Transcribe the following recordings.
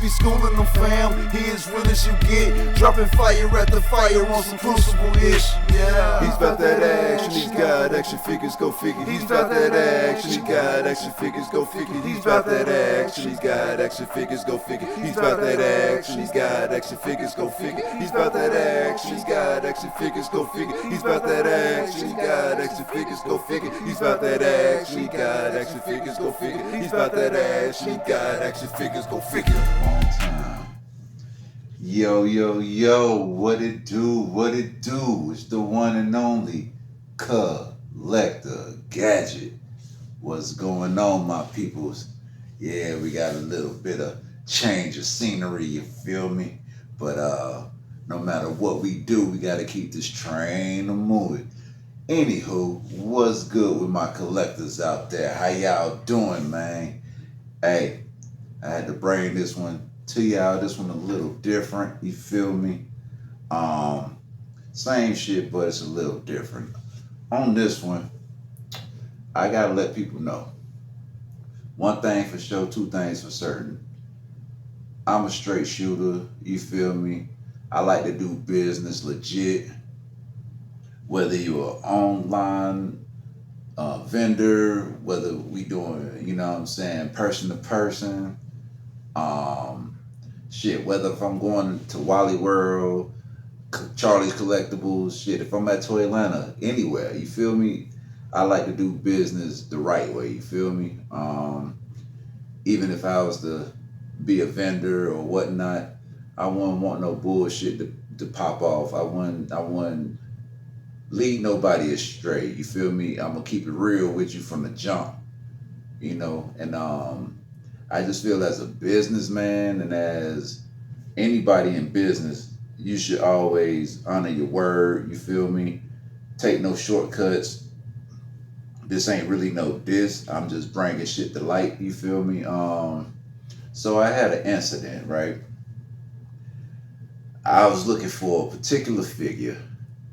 be schooling them, fam. He as real as you get, dropping fire at the fire on some crucible-ish. Yeah. He's about that action, he's got action figures, go figure. He's about that action, he got action figures, go figure. He's about that action, he's got action figures, go figure. He's about that action, he's got action figures, go figure. He's about that action, he's got action figures, go figure. He's about that action, he got action figures, go figure. He's about that action, he got action figures, go figure. He's about that action, he got action figures, go figure. Long time. Yo, what it do? It's the one and only Kollektah Gadgit. What's going on, my peoples? Yeah, we got a little bit of change of scenery, you feel me? But no matter what we do, we gotta keep this train moving. Anywho, what's good with my collectors out there? How y'all doing, man? Hey, I had to bring this one to y'all. This one a little different, you feel me? Same shit, but it's a little different. On this one, I gotta let people know. One thing for sure, two things for certain. I'm a straight shooter, you feel me? I like to do business legit. Whether you're an online vendor, whether we doing, you know what I'm saying, person to person, shit, whether if I'm going to Wally World, Charlie's Collectibles, shit, if I'm at Toy Atlanta, anywhere, you feel me? I like to do business the right way, you feel me? Even if I was to be a vendor or whatnot, I wouldn't want no bullshit to pop off. I wouldn't lead nobody astray, you feel me? I'm gonna keep it real with you from the jump, you know? And I just feel as a businessman and as anybody in business, you should always honor your word, you feel me? Take no shortcuts. This ain't really no diss. I'm just bringing shit to light, you feel me? So I had an incident, right? I was looking for a particular figure.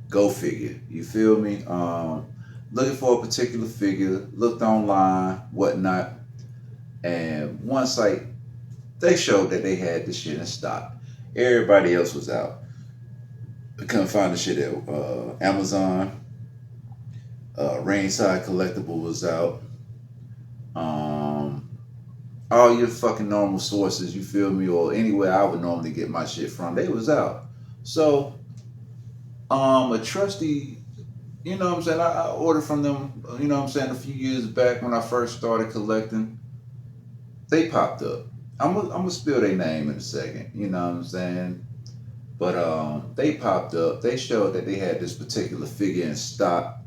Go figure, you feel me? Looking for a particular figure, looked online, whatnot, and one site, they showed that they had this shit in stock. Everybody else was out. I couldn't find the shit at Amazon. Rainside Collectible was out. All your fucking normal sources, you feel me, or anywhere I would normally get my shit from, they was out. So a trusty, you know what I'm saying, I ordered from them, you know what I'm saying, a few years back when I first started collecting. They popped up. I'm gonna spill their name in a second, you know what I'm saying? But they popped up. They showed that they had this particular figure in stock.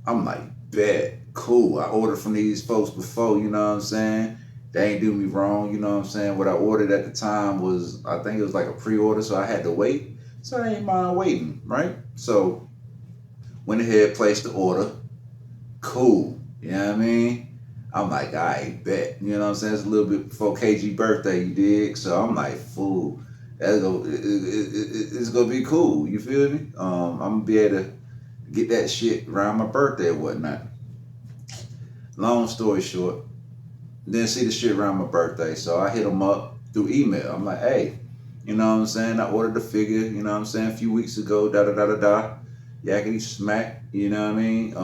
I'm like, bet, cool. I ordered from these folks before, you know what I'm saying? They ain't do me wrong, you know what I'm saying? What I ordered at the time was, I think it was like a pre-order, so I had to wait. So I ain't mind waiting, right? So went ahead, placed the order. Cool, you know what I mean? I'm like, I bet, you know what I'm saying? It's a little bit before KG birthday, you dig? So I'm like, fool, it's gonna be cool, you feel me? I'm gonna be able to get that shit around my birthday or whatnot. Long story short, didn't see the shit around my birthday, so I hit them up through email. I'm like, hey, you know what I'm saying? I ordered the figure, you know what I'm saying, a few weeks ago, da-da-da-da-da, yakety smack, you know what I mean?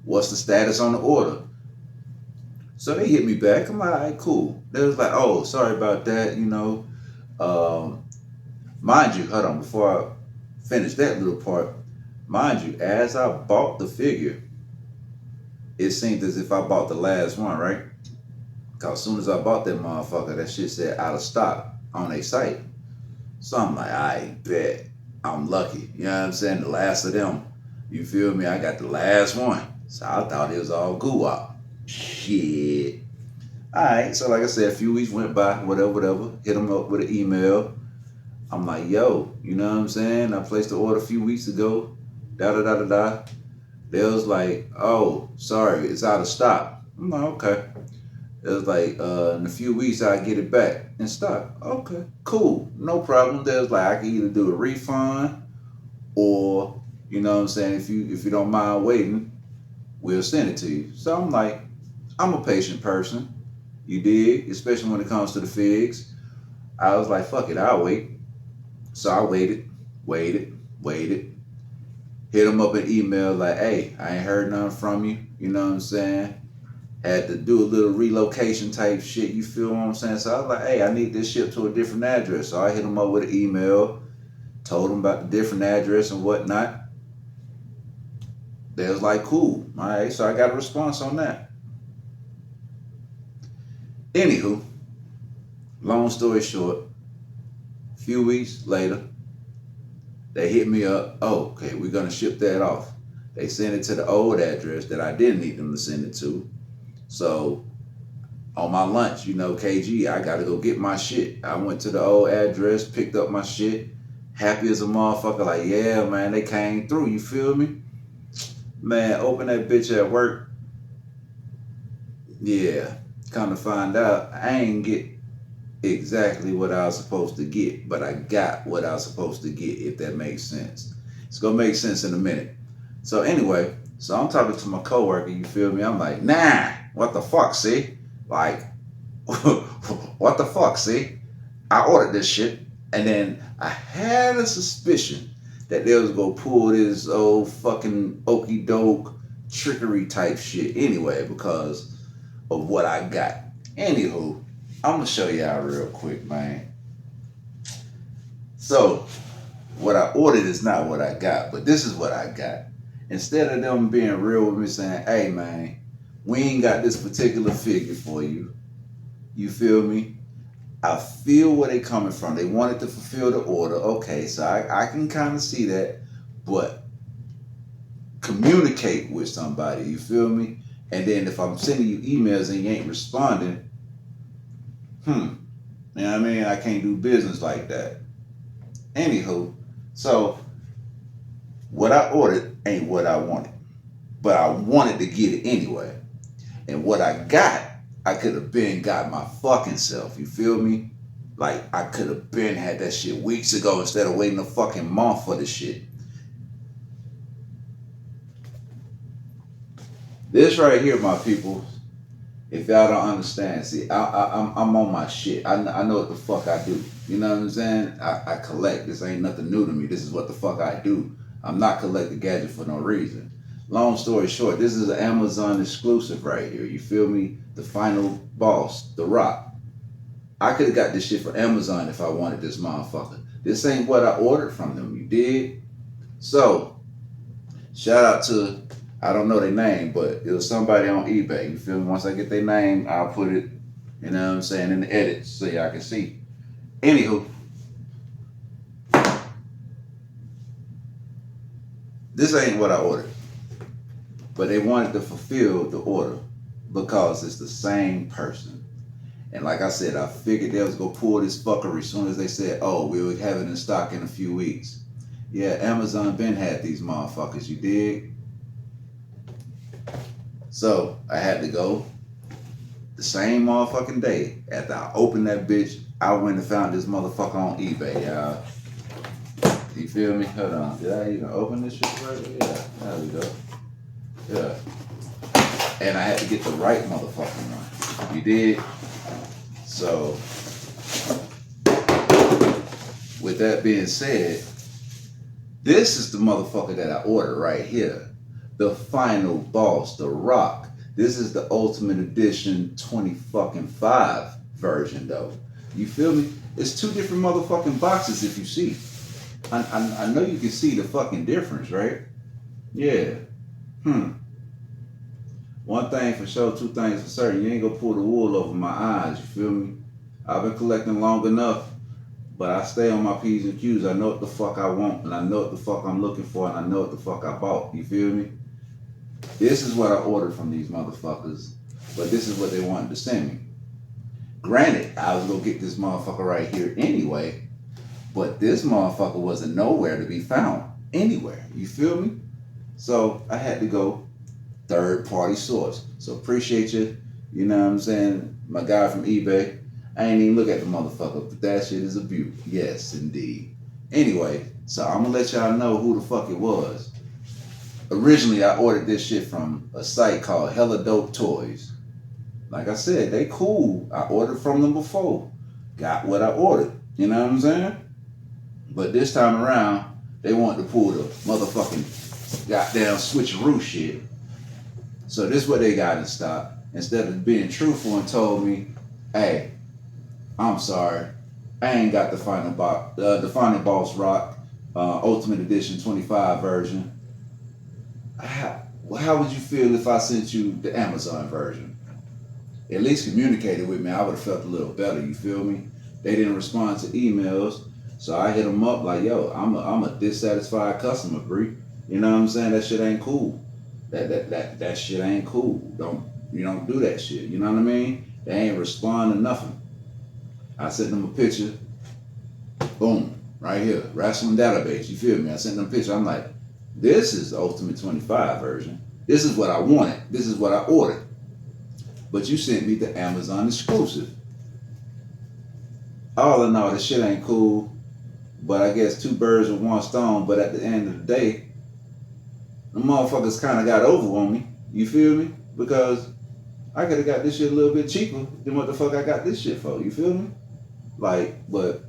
What's the status on the order? So they hit me back. I'm like, all right, cool. They was like, oh, sorry about that, you know. Mind you, hold on, before I finish that little part, mind you, as I bought the figure, it seemed as if I bought the last one, right? Because as soon as I bought that motherfucker, that shit said out of stock on their site. So I'm like, I bet I'm lucky. You know what I'm saying? The last of them. You feel me? I got the last one. So I thought it was all goo-wop. Shit. Alright, so like I said, a few weeks went by, whatever. Hit them up with an email. I'm like, yo, you know what I'm saying? I placed the order a few weeks ago. Da-da-da-da-da. They was like, oh, sorry, it's out of stock. I'm like, okay. It was like, in a few weeks, I'll get it back in stock. Okay, cool, no problem. They was like, I can either do a refund or, you know what I'm saying, if you don't mind waiting, we'll send it to you. So I'm like, I'm a patient person, you dig? Especially when it comes to the figs. I was like, fuck it, I'll wait. So I waited. Hit him up an email like, hey, I ain't heard nothing from you. You know what I'm saying? Had to do a little relocation type shit. You feel what I'm saying? So I was like, hey, I need this ship to a different address. So I hit him up with an email, told him about the different address and whatnot. They was like, cool. All right, so I got a response on that. Anywho, long story short, a few weeks later, they hit me up. Oh, okay, we're gonna ship that off. They sent it to the old address that I didn't need them to send it to. So on my lunch, you know, KG, I gotta go get my shit. I went to the old address, picked up my shit, happy as a motherfucker, like, yeah, man, they came through, you feel me? Man, open that bitch at work. Yeah, come to find out, I ain't get exactly what I was supposed to get, but I got what I was supposed to get, if that makes sense. It's gonna make sense in a minute. So anyway, so I'm talking to my coworker, you feel me? I'm like, nah, what the fuck, see? Like, what the fuck, see? I ordered this shit, and then I had a suspicion that they was gonna pull this old fucking okie doke trickery type shit anyway because of what I got. Anywho, I'm gonna show y'all real quick, man. So, what I ordered is not what I got, but this is what I got. Instead of them being real with me saying, hey man, we ain't got this particular figure for you. You feel me? I feel where they coming from. They wanted to fulfill the order. Okay, so I can kind of see that, but communicate with somebody, you feel me? And then if I'm sending you emails and you ain't responding, you know what I mean? I can't do business like that. Anywho, so what I ordered ain't what I wanted, but I wanted to get it anyway. And what I got, I could have been got my fucking self. You feel me? Like, I could have been had that shit weeks ago instead of waiting a fucking month for the shit. This right here, my people, if y'all don't understand, see, I'm on my shit. I know what the fuck I do. You know what I'm saying? I collect. This ain't nothing new to me. This is what the fuck I do. I'm not Kollektah Gadgit for no reason. Long story short, this is an Amazon exclusive right here. You feel me? The final boss, The Rock. I could have got this shit for Amazon if I wanted this motherfucker. This ain't what I ordered from them, you dig? So, shout out to, I don't know their name, but it was somebody on eBay. You feel me? Once I get their name, I'll put it, you know what I'm saying, in the edits so y'all can see. Anywho, this ain't what I ordered. But they wanted to fulfill the order because it's the same person. And like I said, I figured they was gonna pull this fuckery as soon as they said, oh, we'll have it in stock in a few weeks. Yeah, Amazon been had these motherfuckers, you dig? So I had to go the same motherfucking day. After I opened that bitch, I went and found this motherfucker on eBay, y'all. You feel me? Hold on. Did I even open this shit right? Yeah, there we go. Yeah. And I had to get the right motherfucking one. You did? So, with that being said, this is the motherfucker that I ordered right here. The final boss, The Rock. This is the Ultimate Edition 20-5 version though. You feel me? It's two different motherfucking boxes if you see. I know you can see the fucking difference, right? Yeah. One thing for sure, two things for certain. You ain't gonna pull the wool over my eyes, you feel me? I've been collecting long enough, but I stay on my P's and Q's. I know what the fuck I want, and I know what the fuck I'm looking for, and I know what the fuck I bought, you feel me? This is what I ordered from these motherfuckers, but this is what they wanted to send me. Granted, I was gonna get this motherfucker right here anyway, but this motherfucker wasn't nowhere to be found, anywhere, you feel me? So I had to go third party source. So appreciate you, you know what I'm saying, my guy from eBay. I ain't even look at the motherfucker, but that shit is a beaut. Yes, indeed. Anyway, so I'm gonna let y'all know who the fuck it was. Originally, I ordered this shit from a site called HellaDope Toys. Like I said, they cool. I ordered from them before. got what I ordered. You know what I'm saying? But this time around, they want to pull the motherfucking goddamn switcheroo shit. So this is what they got in stock. Instead of being truthful and told me, hey, I'm sorry, I ain't got the Final Boss Rock Ultimate Edition 25 version. How would you feel if I sent you the Amazon version? At least communicated with me. I would have felt a little better. You feel me? They didn't respond to emails, so I hit them up like, yo, I'm a dissatisfied customer, Bree. You know what I'm saying? That shit ain't cool. That shit ain't cool. You don't do that shit. You know what I mean? They ain't respond to nothing. I sent them a picture. Boom, right here, wrestling database. You feel me? I sent them a picture. I'm like, this is the Ultimate 25 version. This is what I wanted. This is what I ordered. But you sent me the Amazon exclusive. All in all, this shit ain't cool. But I guess two birds with one stone. But at the end of the day, the motherfuckers kind of got over on me. You feel me? Because I could have got this shit a little bit cheaper than what the fuck I got this shit for. You feel me? Like, but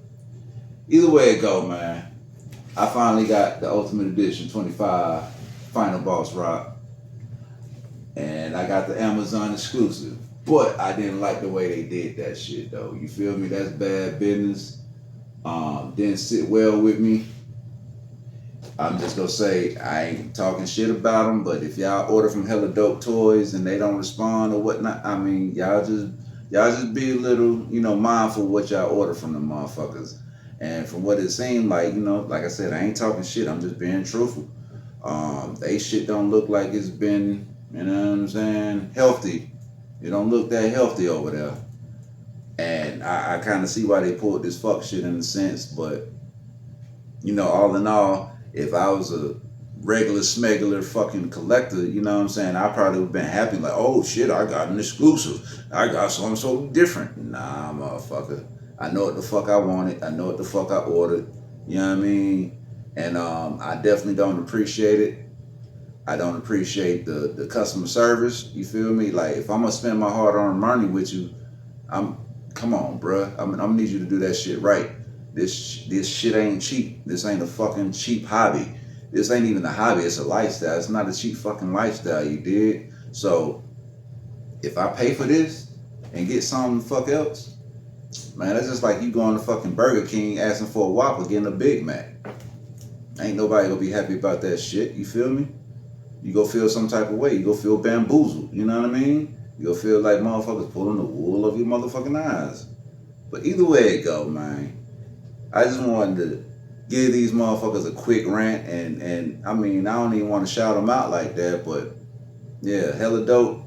either way it go, man. I finally got the Ultimate Edition 25 Final Boss Rock. And I got the Amazon exclusive. But I didn't like the way they did that shit, though. You feel me? That's bad business. Didn't sit well with me. I'm just gonna say I ain't talking shit about them, but if y'all order from HellaDope Toys and they don't respond or whatnot, I mean, y'all just be a little, mindful of what y'all order from them motherfuckers. And from what it seemed like, like I said, I ain't talking shit. I'm just being truthful. They shit don't look like it's been, you know what I'm saying, healthy. It don't look that healthy over there. And I kind of see why they pulled this fuck shit in a sense, but, all in all, if I was a regular smegular fucking collector, you know what I'm saying, I probably would have been happy like, oh shit, I got an exclusive. I got something so different. Nah, motherfucker. I know what the fuck I wanted. I know what the fuck I ordered. You know what I mean? And I definitely don't appreciate it. I don't appreciate the customer service. You feel me? Like, if I'm gonna spend my hard-earned money with you, come on, bruh. I'm gonna need you to do that shit right. This shit ain't cheap. This ain't a fucking cheap hobby. This ain't even a hobby. It's a lifestyle. It's not a cheap fucking lifestyle, you dig? So, if I pay for this and get something fuck else, man, that's just like you going to fucking Burger King asking for a Whopper, getting a Big Mac. Ain't nobody gonna be happy about that shit. You feel me? You go feel some type of way. You go feel bamboozled. You know what I mean? You go feel like motherfuckers pulling the wool over your motherfucking eyes. But either way it go, man. I just wanted to give these motherfuckers a quick rant, and I mean, I don't even want to shout them out like that, but yeah, HellaDope,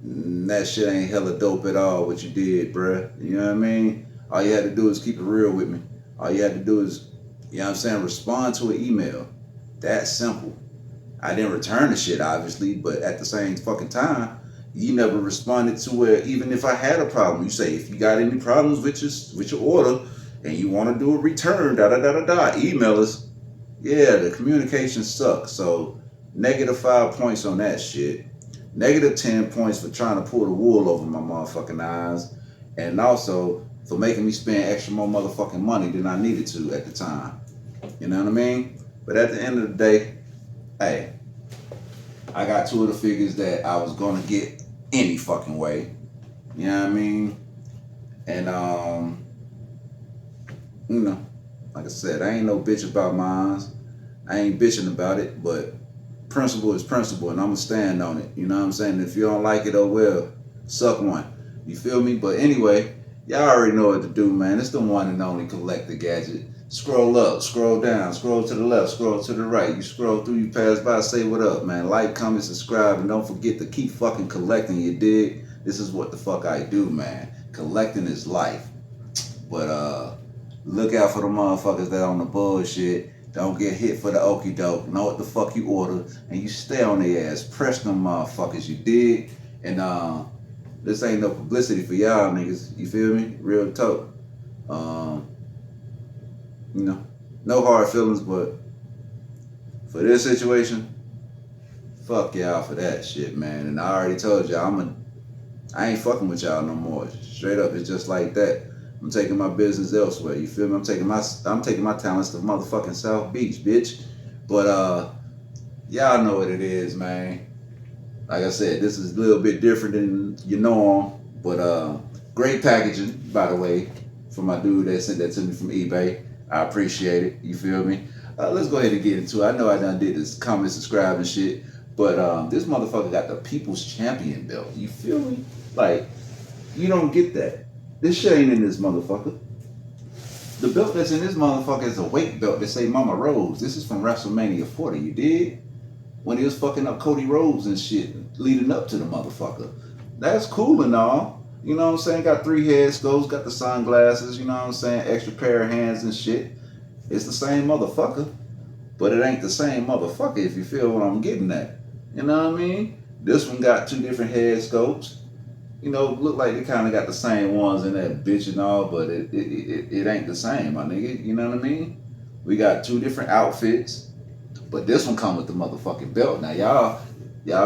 that shit ain't HellaDope at all what you did, bruh. You know what I mean? All you had to do is keep it real with me. All you had to do is, you know what I'm saying, respond to an email. That's simple. I didn't return the shit, obviously, but at the same fucking time, you never responded to where, even if I had a problem, you say, if you got any problems with your order, and you want to do a return, email us. Yeah, the communication sucks. So, -5 points on that shit. -10 points for trying to pull the wool over my motherfucking eyes. And also, for making me spend extra more motherfucking money than I needed to at the time. You know what I mean? But at the end of the day, hey, I got two of the figures that I was gonna get any fucking way. You know what I mean? And like I said, I ain't no bitch about mine. I ain't bitching about it, but principle is principle, and I'm gonna stand on it. You know what I'm saying? If you don't like it, oh well, suck one. You feel me? But anyway, y'all already know what to do, man. It's the one and only Kollektah Gadgit. Scroll up, scroll down, scroll to the left, scroll to the right. You scroll through, you pass by, say what up, man. Like, comment, subscribe, and don't forget to keep fucking collecting, you dig? This is what the fuck I do, man. Collecting is life. But look out for the motherfuckers that on the bullshit. Don't get hit for the okie doke. Know what the fuck you order, and you stay on their ass. Press them motherfuckers, you dig? And this ain't no publicity for y'all niggas. You feel me? Real talk. No hard feelings, but for this situation, fuck y'all for that shit, man. And I already told y'all I ain't fucking with y'all no more. Straight up, it's just like that. I'm taking my business elsewhere. You feel me? I'm taking my talents to motherfucking South Beach, bitch. But y'all know what it is, man. Like I said, this is a little bit different than your norm, but great packaging, by the way, from my dude that sent that to me from eBay. I appreciate it. You feel me? Let's go ahead and get into it. I know I done did this comment, subscribe, and shit, but this motherfucker got the People's Champion belt. You feel me? Like, you don't get that. This shit ain't in this motherfucker. The belt that's in this motherfucker is a weight belt that say Mama Rose. This is from WrestleMania 40, you dig? When he was fucking up Cody Rhodes and shit leading up to the motherfucker. That's cool and all. You know what I'm saying? Got 3 head sculpts, got the sunglasses, you know what I'm saying? Extra pair of hands and shit. It's the same motherfucker. But it ain't the same motherfucker if you feel what I'm getting at. You know what I mean? This one got 2 different head sculpts. You know, look like they kind of got the same ones in that bitch and all, but it ain't the same, my nigga. You know what I mean? We got 2 different outfits. But this one come with the motherfucking belt. Now y'all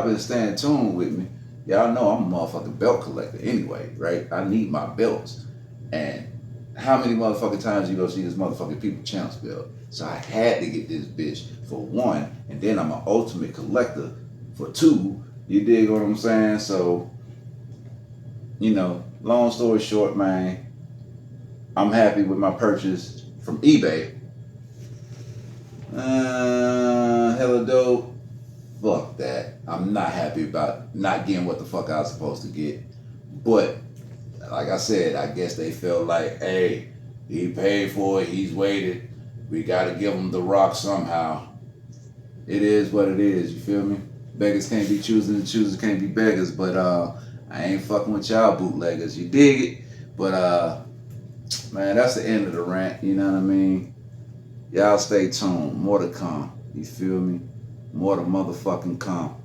been staying tuned with me. Y'all know I'm a motherfucking belt collector anyway, right? I need my belts. And how many motherfucking times you go see this motherfucking People Champs belt? So I had to get this bitch for 1, and then I'm an ultimate collector for 2. You dig what I'm saying? So, you know, long story short, man, I'm happy with my purchase from eBay. HellaDope, fuck that. I'm not happy about not getting what the fuck I was supposed to get. But, like I said, I guess they felt like, hey, he paid for it, he's waited. We gotta give him the rock somehow. It is what it is, you feel me? Beggars can't be choosers and choosers can't be beggars, but I ain't fucking with y'all bootleggers, you dig it? But man, that's the end of the rant, you know what I mean? Y'all stay tuned, more to come, you feel me? More to motherfucking come.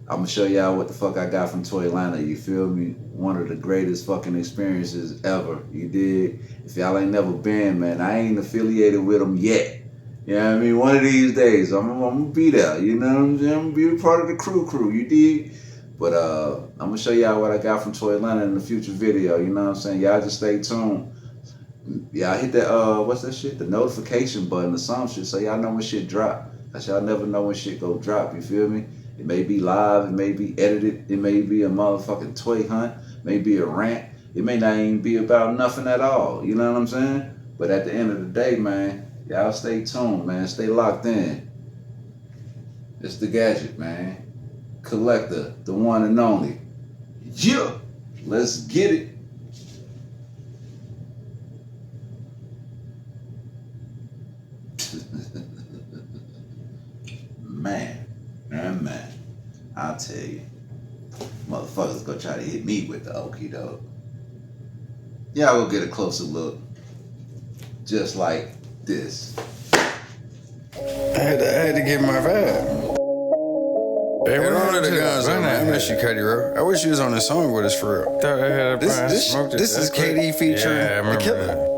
I'm gonna show y'all what the fuck I got from Toylanta, you feel me? One of the greatest fucking experiences ever, you dig? If y'all ain't never been, man, I ain't affiliated with them yet. You know what I mean? One of these days, I'm gonna be there, you know what I'm saying? I'm gonna be a part of the crew, you dig? But I'm gonna show y'all what I got from Toylanta in the future video, you know what I'm saying? Y'all just stay tuned. Y'all hit that, what's that shit? The notification button or some shit so y'all know when shit drop. Cause y'all never know when shit go drop, you feel me? It may be live, it may be edited, it may be a motherfucking toy hunt, may be a rant. It may not even be about nothing at all, you know what I'm saying? But at the end of the day, man, y'all stay tuned, man. Stay locked in. It's the Gadget, man. Kollektah, the one and only. Yeah, let's get it. Man, I'll tell you, motherfuckers gonna try to hit me with the okie doke. Y'all go get a closer look, just like this. I had to get my vibe. Hey, one of the guns on that. I miss you, Cuddy Rowe. I wish you was on this song with us for real. Thought I had a This is KD featuring The Killer.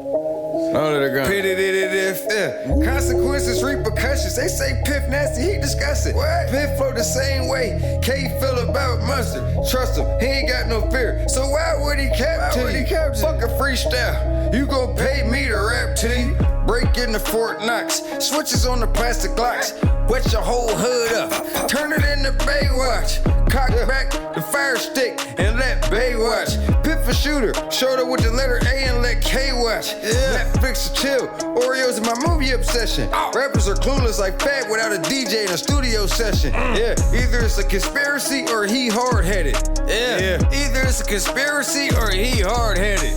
Consequences, repercussions. They say Piff nasty, he discuss it. What? Piff flow the same way K feel about Mustard. Trust him, he ain't got no fear. So why would he capture you? Fuck a freestyle. You gon' pay me to rap to you. Break into Fort Knox. Switches on the plastic locks. Wet your whole hood up. Turn it into Baywatch. Cock back the fire stick and let Bay watch. Piff a shooter, showed up with the letter A and let K watch. Netflix or chill, Oreos in my movie obsession. Rappers are clueless like Fat without a DJ in a studio session. Either it's a conspiracy or he hard-headed. Either it's a conspiracy or he hard-headed.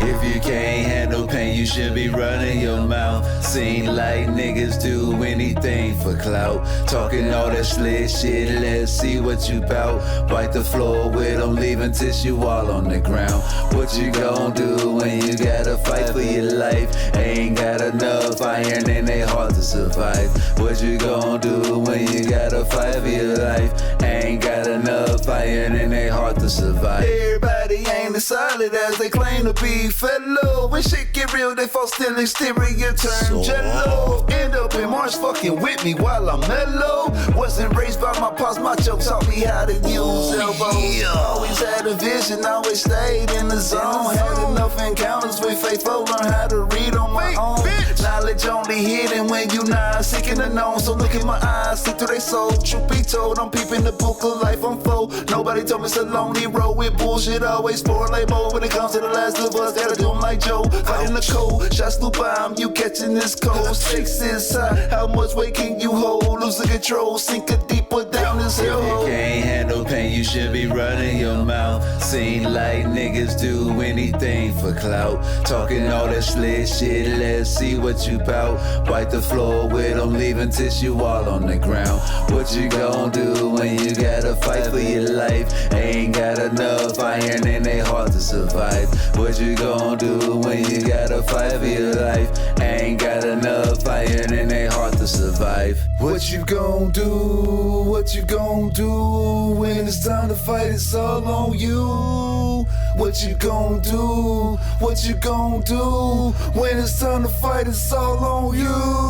If you can't handle pain, you should be running your mouth. Seem like niggas do anything for clout. Talking all that slick shit, let's see what you bout. Wipe the floor with them, leaving tissue all on the ground. What you gon' do when you gotta fight for your life? Ain't got enough iron in their heart to survive. What you gon' do when you gotta fight for your life? Ain't got enough iron in their heart to survive. Everybody ain't the as solid as they claim to be. Fellow, when shit get real, they fall still, exterior turn jello. End up in Mars fucking with me while I'm mellow. Wasn't raised by my pops, my joke taught me how to use elbows. Always had a vision, always stayed in the zone. Had enough encounters with faithful, learn how to read on my own. Knowledge only hidden when you not seeking the known. So look in my eyes, see through they soul. Truth be told, I'm peeping the book of life unfold. Nobody told me it's a lonely road with bullshit. Always for like more when it comes to the last of us. Gotta do them like Joe, fighting the cold. Shots flew by, I'm you catching this cold. Stakes is high, how much weight can you hold? Losing control, sink a deeper down this hill. If you can't handle pain, you should be running your mouth. Seem like niggas do anything for clout. Talking all that slick shit, let's see what you bout. Wipe the floor with them, leaving tissue all on the ground. What you gon' do when you gotta fight for your life? Ain't got enough iron in their heart to survive. What you gon' do when you gotta fight for your life? Ain't got enough iron in their heart to survive. What you gon' do? What you gon' do when it's time to fight? It's all on you. What you gon' do? What you gon' do when it's time to fight? It's all on you.